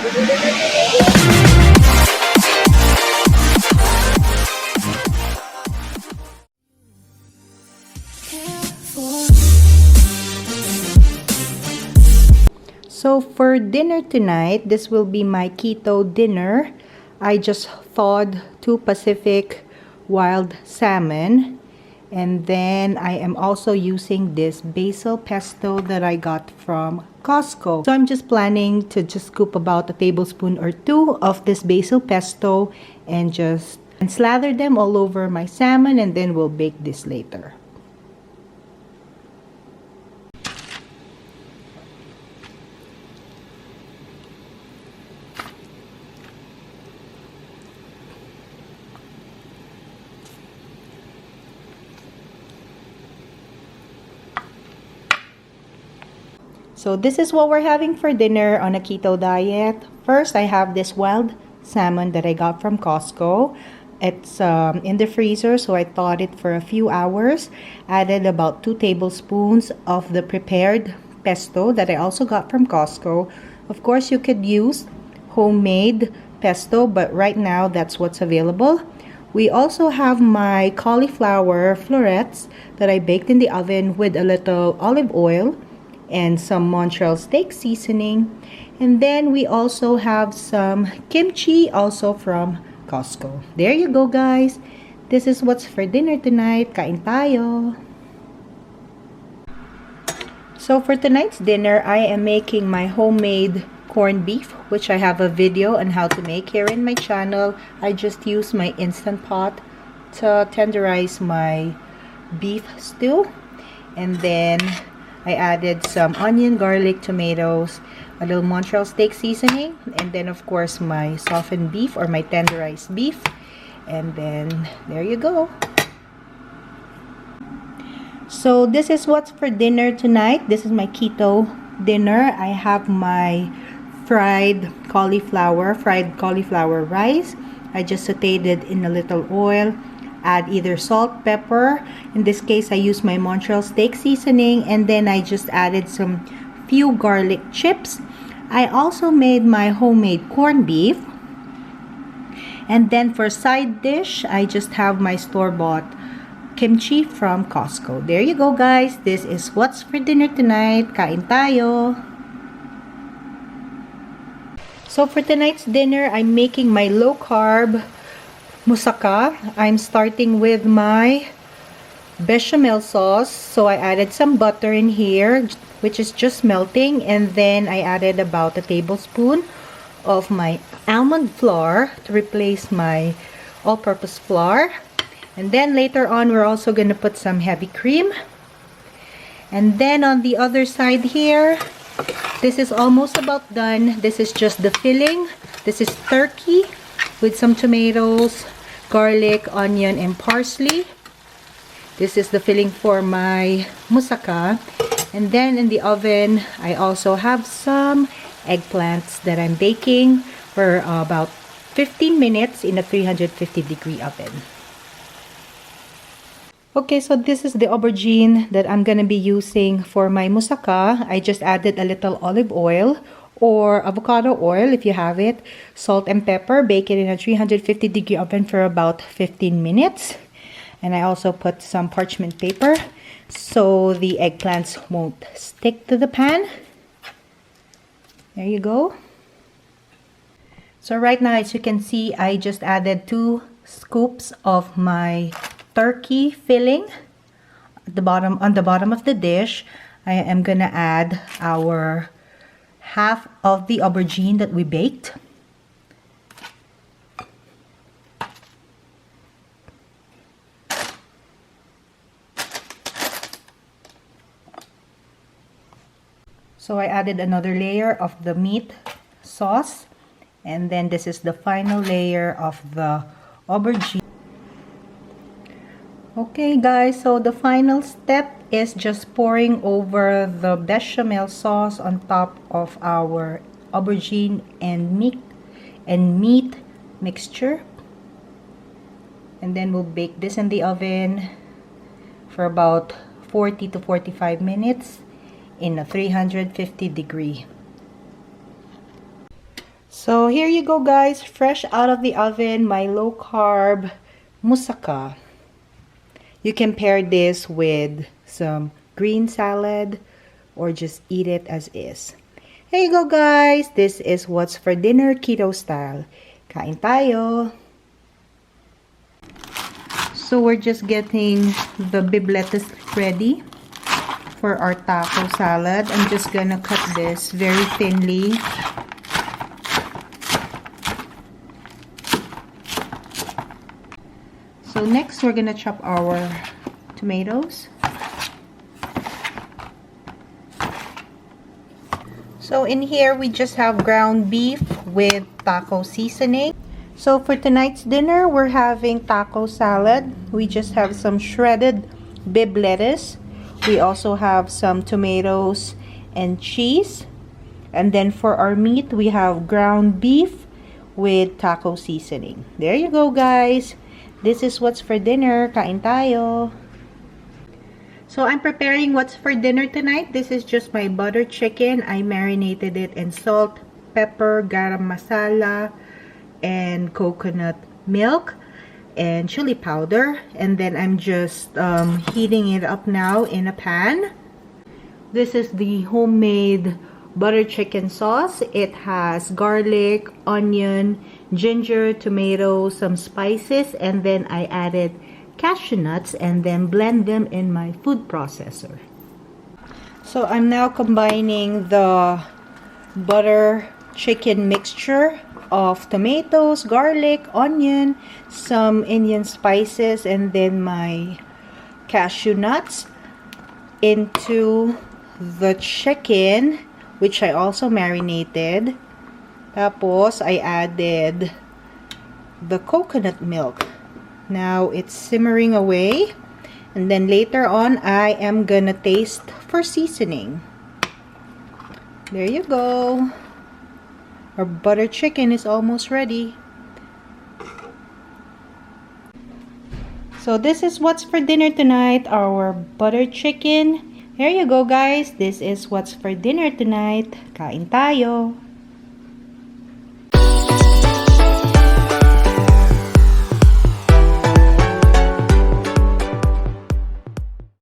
So for dinner tonight, this will be my keto dinner. I just thawed 2 Pacific wild salmon. And then I am also using this basil pesto that I got from Costco. So I'm just planning to just scoop about a tablespoon or 2 of this basil pesto and slather them all over my salmon, and then we'll bake this later. So this is what we're having for dinner on a keto diet. First, I have this wild salmon that I got from Costco. It's in the freezer, so I thawed it for a few hours. Added about 2 tablespoons of the prepared pesto that I also got from Costco. Of course, you could use homemade pesto, but right now that's what's available. We also have my cauliflower florets that I baked in the oven with a little olive oil and some Montreal steak seasoning. And then we also have some kimchi, also from Costco. There you go, guys. This is what's for dinner tonight. Kain tayo. So for tonight's dinner, I am making my homemade corned beef, which I have a video on how to make here in my channel. I just use my Instant Pot to tenderize my beef stew. And then I added some onion, garlic, tomatoes, a little Montreal steak seasoning, and then of course my softened beef or my tenderized beef. And then there you go. So this is what's for dinner tonight. This is my keto dinner. I have my fried cauliflower rice. I just sauteed it in a little oil. Add either salt, pepper. In this case, I use my Montreal steak seasoning, and then I just added some few garlic chips. I also made my homemade corned beef. And then for side dish, I just have my store-bought kimchi from Costco. There you go, guys. This is what's for dinner tonight. Kain tayo. So for tonight's dinner, I'm making my low-carb moussaka. I'm starting with my bechamel sauce. So I added some butter in here, which is just melting, and then I added about a tablespoon of my almond flour to replace my all-purpose flour. And then later on, we're also going to put some heavy cream. And then on the other side here, this is almost about done. This is just the filling. This is turkey with some tomatoes, garlic, onion, and parsley. This is the filling for my moussaka. And then in the oven, I also have some eggplants that I'm baking for about 15 minutes in a 350-degree oven. Okay, so this is the aubergine that I'm gonna be using for my moussaka. I just added a little olive oil or avocado oil if you have it, salt and pepper, bake it in a 350-degree oven for about 15 minutes. And I also put some parchment paper so the eggplants won't stick to the pan. There you go. So right now, as you can see, I just added 2 scoops of my turkey filling at the bottom, on the bottom of the dish. I am gonna add our half of the aubergine that we baked. So I added another layer of the meat sauce, and then this is the final layer of the aubergine. Okay guys, so the final step is just pouring over the bechamel sauce on top of our aubergine and meat mixture. And then we'll bake this in the oven for about 40 to 45 minutes in a 350-degree. So here you go guys, fresh out of the oven, my low carb moussaka. You can pair this with some green salad or just eat it as is. Here you go guys, this is what's for dinner keto style. Kain tayo! So we're just getting the bib lettuce ready for our taco salad. I'm just gonna cut this very thinly. So next we're gonna chop our tomatoes. So in here we just have ground beef with taco seasoning. So for tonight's dinner we're having taco salad. We just have some shredded bib lettuce. We also have some tomatoes and cheese. And then for our meat we have ground beef with taco seasoning. There you go guys. This is what's for dinner. Kain tayo. So I'm preparing what's for dinner tonight. This is just my butter chicken. I marinated it in salt, pepper, garam masala, and coconut milk and chili powder. And then I'm just heating it up now in a pan. This is the homemade butter chicken sauce. It has garlic, onion, ginger, tomato, some spices, and then I added cashew nuts and then blend them in my food processor. So I'm now combining the butter chicken mixture of tomatoes, garlic, onion, some Indian spices, and then my cashew nuts into the chicken, which I also marinated. Tapos, I added the coconut milk. Now, it's simmering away. And then later on, I am gonna taste for seasoning. There you go. Our butter chicken is almost ready. So this is what's for dinner tonight, our butter chicken. There you go guys, this is what's for dinner tonight. Kain tayo!